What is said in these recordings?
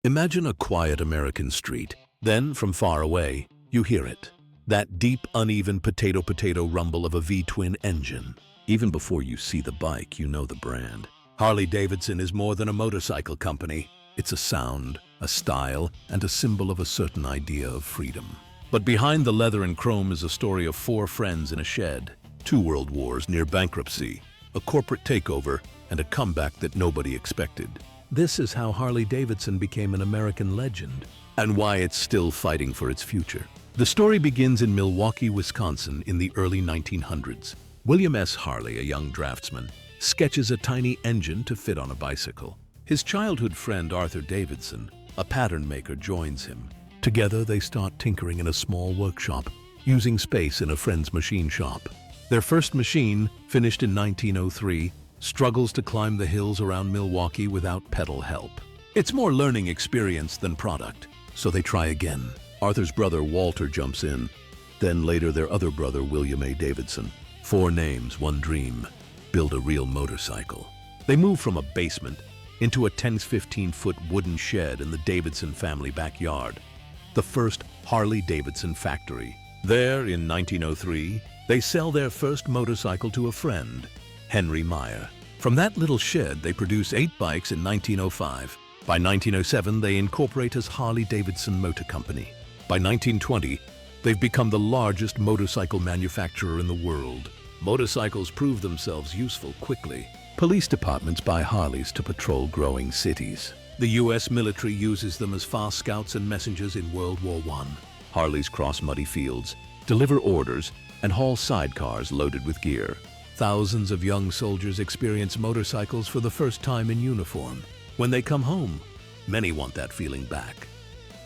Imagine a quiet American street. Then, from far away, you hear it. That deep, uneven potato-potato rumble of a V-twin engine. Even before you see the bike, you know the brand. Harley-Davidson is more than a motorcycle company. It's a sound, a style, and a symbol of a certain idea of freedom. But behind the leather and chrome is a story of four friends in a shed, 2 world wars near bankruptcy, a corporate takeover, and a comeback that nobody expected. This is how Harley-Davidson became an American legend, and why it's still fighting for its future. The story begins in Milwaukee, Wisconsin in the early 1900s. William S. Harley, a young draftsman, sketches a tiny engine to fit on a bicycle. His childhood friend Arthur Davidson, a pattern maker, joins him. Together they start tinkering in a small workshop, using space in a friend's machine shop. Their first machine, finished in 1903, struggles to climb the hills around Milwaukee without pedal help. It's more learning experience than product, so they try again. Arthur's brother Walter jumps in, then later their other brother William A. Davidson. 4 names, 1 dream. Build a real motorcycle. They move from a basement into a 10-15-foot wooden shed in the Davidson family backyard, the first Harley-Davidson factory. There, in 1903, they sell their first motorcycle to a friend, Henry Meyer. From that little shed, they produce 8 bikes in 1905. By 1907, they incorporate as Harley-Davidson Motor Company. By 1920, they've become the largest motorcycle manufacturer in the world. Motorcycles prove themselves useful quickly. Police departments buy Harleys to patrol growing cities. The U.S. military uses them as fast scouts and messengers in World War I. Harleys cross muddy fields, deliver orders, and haul sidecars loaded with gear. Thousands of young soldiers experience motorcycles for the first time in uniform. When they come home, many want that feeling back.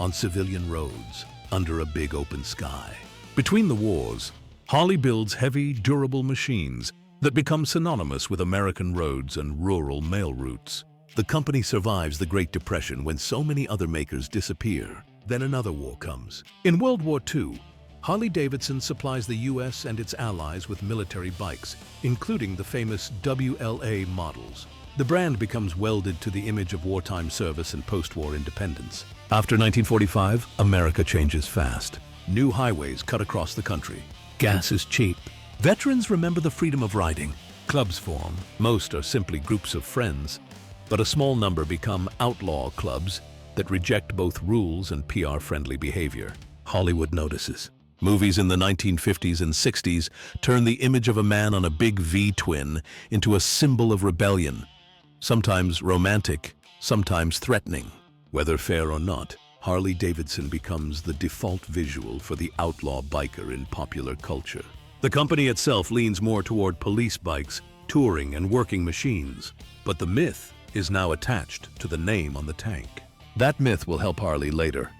On civilian roads, under a big open sky. Between the wars, Harley builds heavy, durable machines that become synonymous with American roads and rural mail routes. The company survives the Great Depression when so many other makers disappear. Then another war comes. In World War II, Harley-Davidson supplies the U.S. and its allies with military bikes, including the famous WLA models. The brand becomes welded to the image of wartime service and post-war independence. After 1945, America changes fast. New highways cut across the country. Gas is cheap. Veterans remember the freedom of riding. Clubs form. Most are simply groups of friends, but a small number become outlaw clubs that reject both rules and PR-friendly behavior. Hollywood notices. Movies in the 1950s and 60s turn the image of a man on a big V-twin into a symbol of rebellion, sometimes romantic, sometimes threatening. Whether fair or not, Harley-Davidson becomes the default visual for the outlaw biker in popular culture. The company itself leans more toward police bikes, touring, and working machines. But the myth is now attached to the name on the tank. That myth will help Harley later,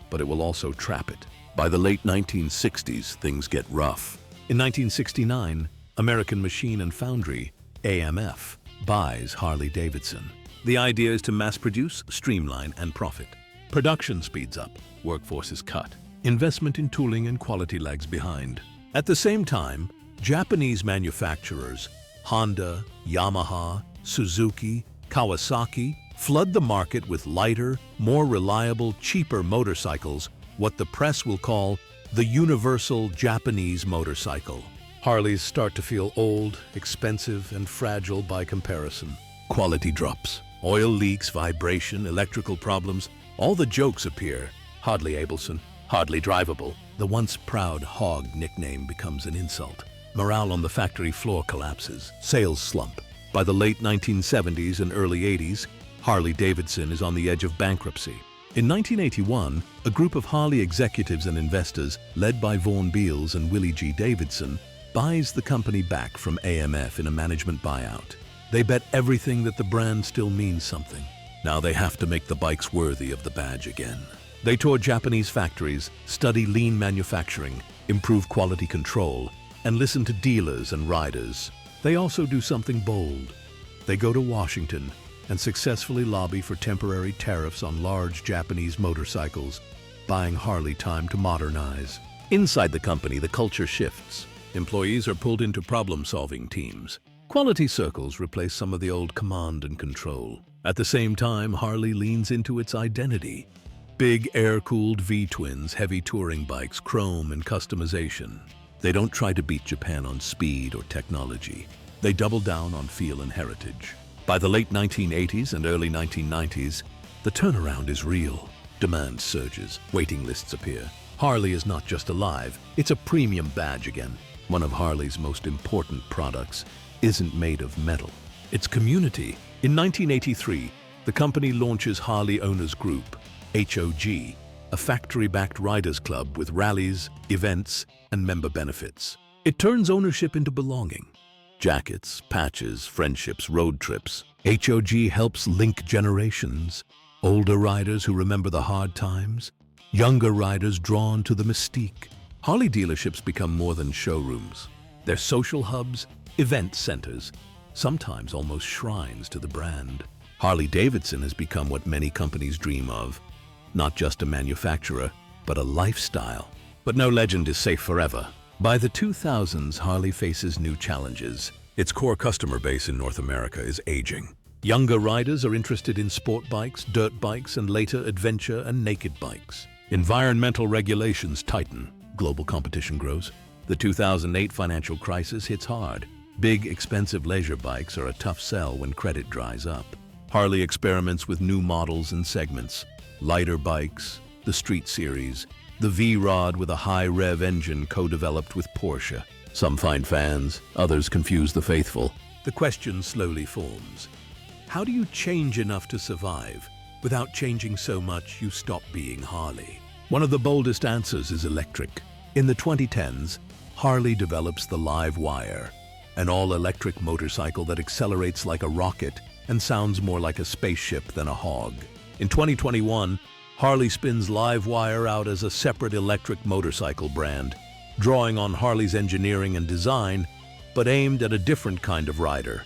but it will also trap it. By the late 1960s, things get rough. In 1969, American Machine and Foundry, AMF, buys Harley-Davidson. The idea is to mass-produce, streamline, and profit. Production speeds up, workforce is cut. Investment in tooling and quality lags behind. At the same time, Japanese manufacturers, Honda, Yamaha, Suzuki, Kawasaki, flood the market with lighter, more reliable, cheaper motorcycles, what the press will call the universal Japanese motorcycle. Harleys start to feel old, expensive, and fragile by comparison. Quality drops. Oil leaks, vibration, electrical problems, all the jokes appear. Harley-Davidson, hardly drivable. The once proud H.O.G nickname becomes an insult. Morale on the factory floor collapses. Sales slump. By the late 1970s and early 80s, Harley-Davidson is on the edge of bankruptcy. In 1981, a group of Harley executives and investors, led by Vaughn Beals and Willie G. Davidson, buys the company back from AMF in a management buyout. They bet everything that the brand still means something. Now they have to make the bikes worthy of the badge again. They tour Japanese factories, study lean manufacturing, improve quality control, and listen to dealers and riders. They also do something bold. They go to Washington and successfully lobby for temporary tariffs on large Japanese motorcycles, buying Harley time to modernize. Inside the company, the culture shifts. Employees are pulled into problem-solving teams. Quality circles replace some of the old command and control. At the same time, Harley leans into its identity. Big air-cooled V-twins, heavy touring bikes, chrome and customization. They don't try to beat Japan on speed or technology. They double down on feel and heritage. By the late 1980s and early 1990s, the turnaround is real. Demand surges, waiting lists appear. Harley is not just alive, it's a premium badge again. One of Harley's most important products isn't made of metal. It's community. In 1983, the company launches Harley Owners Group, H.O.G, a factory-backed riders club with rallies, events, and member benefits. It turns ownership into belonging. Jackets, patches, friendships, road trips. H.O.G helps link generations. Older riders who remember the hard times. Younger riders drawn to the mystique. Harley dealerships become more than showrooms. They're social hubs, event centers, sometimes almost shrines to the brand. Harley-Davidson has become what many companies dream of. Not just a manufacturer, but a lifestyle. But no legend is safe forever. By the 2000s, Harley faces new challenges. Its core customer base in North America is aging. Younger riders are interested in sport bikes, dirt bikes, and later adventure and naked bikes. Environmental regulations tighten. Global competition grows. The 2008 financial crisis hits hard. Big, expensive leisure bikes are a tough sell when credit dries up. Harley experiments with new models and segments. Lighter bikes, the Street Series, the V-Rod with a high-rev engine co-developed with Porsche. Some find fans, others confuse the faithful. The question slowly forms. How do you change enough to survive without changing so much you stop being Harley? One of the boldest answers is electric. In the 2010s, Harley develops the LiveWire, an all-electric motorcycle that accelerates like a rocket and sounds more like a spaceship than a hog. In 2021, Harley spins LiveWire out as a separate electric motorcycle brand, drawing on Harley's engineering and design, but aimed at a different kind of rider.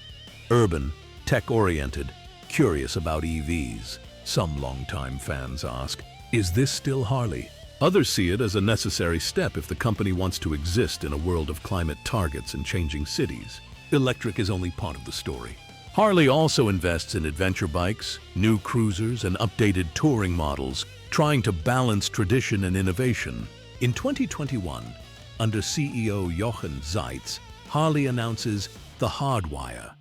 Urban, tech-oriented, curious about EVs. Some longtime fans ask, is this still Harley? Others see it as a necessary step if the company wants to exist in a world of climate targets and changing cities. Electric is only part of the story. Harley also invests in adventure bikes, new cruisers, and updated touring models, trying to balance tradition and innovation. In 2021, under CEO Jochen Zeitz, Harley announces the Hardwire,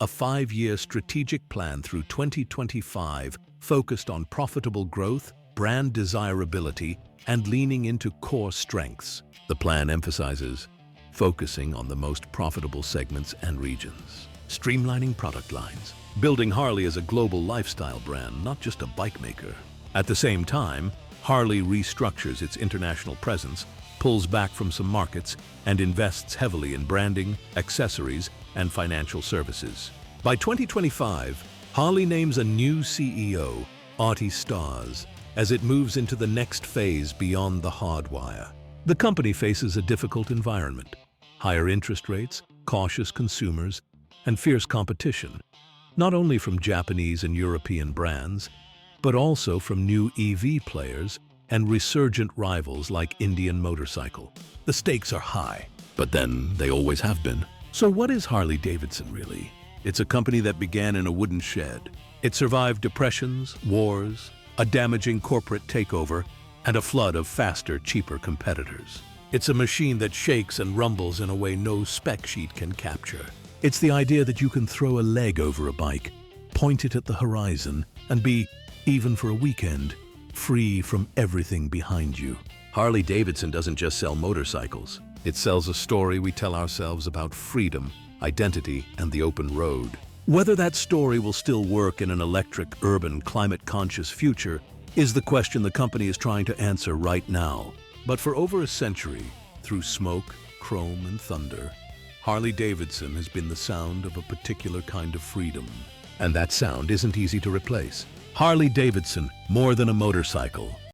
a 5-year strategic plan through 2025 focused on profitable growth, brand desirability, and leaning into core strengths. The plan emphasizes focusing on the most profitable segments and regions, streamlining product lines, building Harley as a global lifestyle brand, not just a bike maker. At the same time, Harley restructures its international presence, pulls back from some markets, and invests heavily in branding, accessories, and financial services. By 2025, Harley names a new CEO, Artie Starrs, as it moves into the next phase beyond the Hardwire. The company faces a difficult environment: higher interest rates, cautious consumers, and fierce competition, not only from Japanese and European brands, but also from new EV players and resurgent rivals like Indian Motorcycle. The stakes are high, but then they always have been. So what is Harley-Davidson really? It's a company that began in a wooden shed. It survived depressions, wars, a damaging corporate takeover, and a flood of faster, cheaper competitors. It's a machine that shakes and rumbles in a way no spec sheet can capture. It's the idea that you can throw a leg over a bike, point it at the horizon, and be, even for a weekend, free from everything behind you. Harley-Davidson doesn't just sell motorcycles. It sells a story we tell ourselves about freedom, identity, and the open road. Whether that story will still work in an electric, urban, climate-conscious future is the question the company is trying to answer right now. But for over a century, through smoke, chrome, and thunder, Harley-Davidson has been the sound of a particular kind of freedom. And that sound isn't easy to replace. Harley-Davidson, more than a motorcycle.